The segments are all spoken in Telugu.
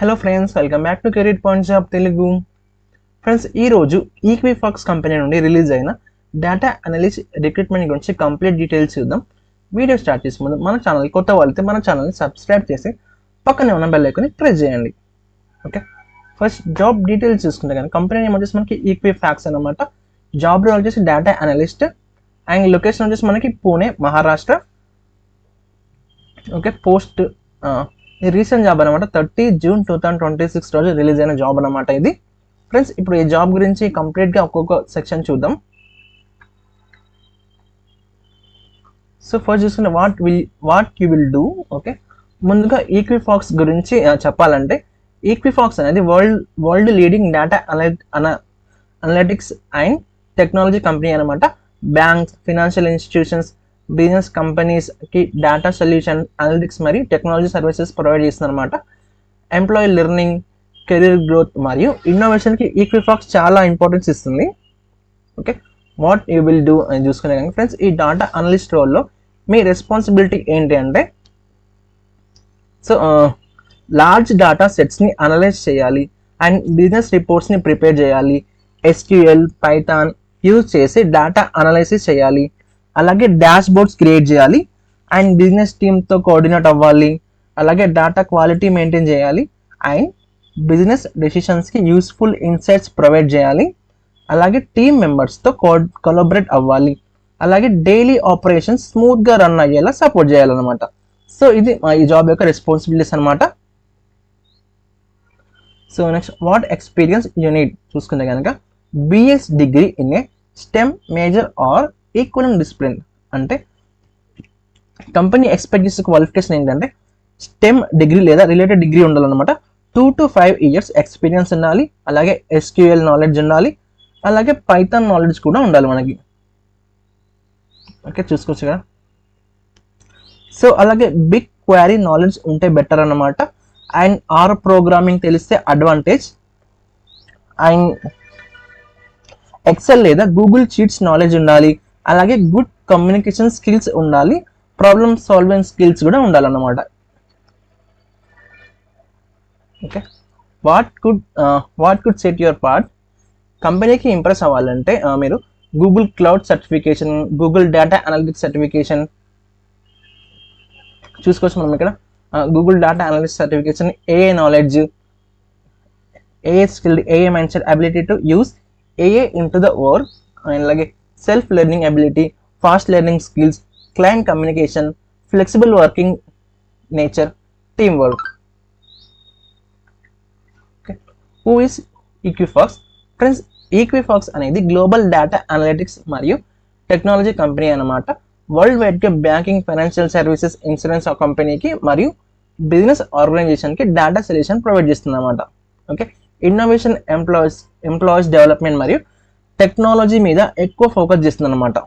Hello friends, welcome back to career point job Telugu. Friends, ఈరోజు ఈక్విఫాక్స్ కంపెనీ నుండి రిలీజ్ అయిన డేటా అనలిస్ట్ రిక్రూట్మెంట్ గురించి కంప్లీట్ డీటెయిల్స్ చూద్దాం. వీడియో స్టార్ట్ చేసే ముందు మన ఛానల్ కొత్త వాళ్ళైతే మన ఛానల్ని సబ్స్క్రైబ్ చేసి పక్కనే ఉన్న బెల్ ఐకాన్ని ప్రెస్ చేయండి. ఓకే, ఫస్ట్ జాబ్ డీటెయిల్స్ చూసుకుంటే కానీ కంపెనీ నేమ్ వచ్చేసి మనకి ఈక్విఫాక్స్ అనమాట. జాబ్ రోల్ వచ్చేసి డేటా అనలిస్ట్ అండ్ లొకేషన్ వచ్చేసి మనకి పూణే, మహారాష్ట్ర. ఓకే, పోస్ట్ ఇది రీసెంట్ జాబ్ అనమాట. 30 జూన్ 2026 రోజు రిలీజ్ అయిన జాబ్ అనమాట ఇది. ఫ్రెండ్స్, ఇప్పుడు ఈ జాబ్ గురించి కంప్లీట్గా ఒక్కొక్క సెక్షన్ చూద్దాం. సో ఫస్ట్ చూసుకుంటే what you will do. Okay, ముందుగా ఈక్విఫాక్స్ గురించి చెప్పాలంటే ఈక్విఫాక్స్ అనేది world leading data analytics and technology company అనమాట. బ్యాంక్స్, ఫినాన్షియల్ ఇన్స్టిట్యూషన్స్, బిజినెస్ కంపెనీస్కి డేటా సొల్యూషన్, అనలిటిక్స్ మరియు టెక్నాలజీ సర్వీసెస్ ప్రొవైడ్ చేస్తుంది అనమాట. ఎంప్లాయీ లెర్నింగ్, కెరీర్ గ్రోత్ మరియు ఇన్నోవేషన్కి ఈక్విఫాక్స్ చాలా ఇంపార్టెన్స్ ఇస్తుంది. Okay, what you will do అని చూసుకునే కానీ ఫ్రెండ్స్, ఈ డేటా అనలిస్ట్ రోల్లో మీ రెస్పాన్సిబిలిటీ ఏంటి అంటే లార్జ్ డేటా సెట్స్ని అనలైజ్ చేయాలి అండ్ బిజినెస్ రిపోర్ట్స్ని ప్రిపేర్ చేయాలి. SQL, పైథాన్ యూజ్ చేసి డేటా అనలైసిస్ చేయాలి. అలాగే డాష్ బోర్డ్స్ క్రియేట్ చేయాలి అండ్ బిజినెస్ టీమ్తో కోఆర్డినేట్ అవ్వాలి. అలాగే డేటా క్వాలిటీ మెయింటైన్ చేయాలి అండ్ బిజినెస్ డెసిషన్స్కి యూస్ఫుల్ ఇన్సైట్స్ ప్రొవైడ్ చేయాలి. అలాగే టీమ్ మెంబర్స్తో కొలాబరేట్ అవ్వాలి. అలాగే డైలీ ఆపరేషన్స్ స్మూత్గా రన్ అయ్యేలా సపోర్ట్ చేయాలన్నమాట. సో ఇది ఈ జాబ్ యొక్క రెస్పాన్సిబిలిటీస్ అనమాట. So next, what experience you need చూసుకుంటే కనుక BS degree in a STEM major are equivalent discipline. అంటే కంపెనీ ఎక్స్పెక్ట్ చేసే క్వాలిఫికేషన్ ఏంటంటే STEM డిగ్రీ లేదా రిలేటెడ్ డిగ్రీ ఉండాలన్నమాట. 2 to 5 ఇయర్స్ ఎక్స్పీరియన్స్ ఉండాలి. అలాగే SQL నాలెడ్జ్ ఉండాలి. అలాగే పైథాన్ నాలెడ్జ్ కూడా ఉండాలి మనకి. ఓకే, చూసుకోవచ్చు కదా. సో అలాగే బిగ్ క్వరీ నాలెడ్జ్ ఉంటే బెటర్ అన్నమాట. అండ్ ఆర్ ప్రోగ్రామింగ్ తెలిస్తే అడ్వాంటేజ్. అండ్ ఎక్సెల్ లేదా గూగుల్ షీట్స్ నాలెడ్జ్ ఉండాలి. అలాగే గుడ్ కమ్యూనికేషన్ స్కిల్స్ ఉండాలి. ప్రాబ్లమ్ సాల్వింగ్ స్కిల్స్ కూడా ఉండాలన్నమాట. Okay, what could set your part. కంపెనీకి ఇంప్రెస్ అవ్వాలంటే మీరు Google cloud certification, Google data analytics certification చూసుకోవచ్చు మనం ఇక్కడ. Google data analytics certification, AI knowledge, AI skill, AI mind set, ability to use AI into the work, and like self learning ability, fast learning skills, client communication, flexible working nature, teamwork. Okay, who is Equifax? Friends, Equifax అనేది గ్లోబల్ డేటా అనలిటిక్స్ మరియు టెక్నాలజీ కంపెనీ అన్నమాట. వరల్డ్ వైడ్గా బ్యాంకింగ్, ఫైనాన్షియల్ సర్వీసెస్, ఇన్సూరెన్స్ కంపెనీకి మరియు బిజినెస్ ఆర్గనైజేషన్కి డేటా సొల్యూషన్ ప్రొవైడ్ చేస్తుంది అన్నమాట. ఓకే, ఇన్నోవేషన్, ఎంప్లాయీస్ డెవలప్మెంట్ మరియు టెక్నాలజీ మీద ఎక్కువ ఫోకస్ చేస్తుంది అనమాట.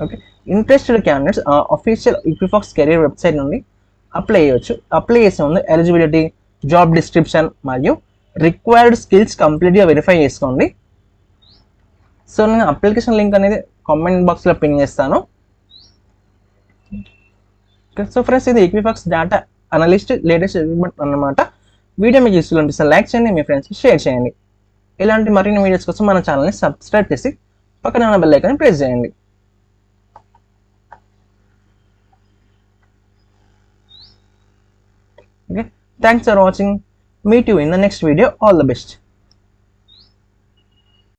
Okay, interested candidates official Equifax career website నుండి అప్లై చేయవచ్చు. అప్లై చేసే ముందు ఎలిజిబిలిటీ, జాబ్ డిస్క్రిప్షన్ మరియు రిక్వైర్డ్ స్కిల్స్ కంప్లీట్గా వెరిఫై చేసుకోండి. సో నేను అప్లికేషన్ లింక్ అనేది కామెంట్ బాక్స్లో పిన్ చేస్తాను. ఓకే, సో ఫ్రెండ్స్, ఇది Equifax data analyst latest recruitment అన్నమాట. వీడియో మీకు యూస్ఫుల్ అనిపిస్తే లైక్ చేయండి, మీ ఫ్రెండ్స్కి షేర్ చేయండి. ఇలాంటి మరిన్ని వీడియోస్ కోసం మన ఛానల్ని సబ్స్క్రైబ్ చేసి పక్కన ఉన్న బెల్ ఐకాన్ని ప్రెస్ చేయండి. Okay, thanks for watching. Meet you in the next video. All the best.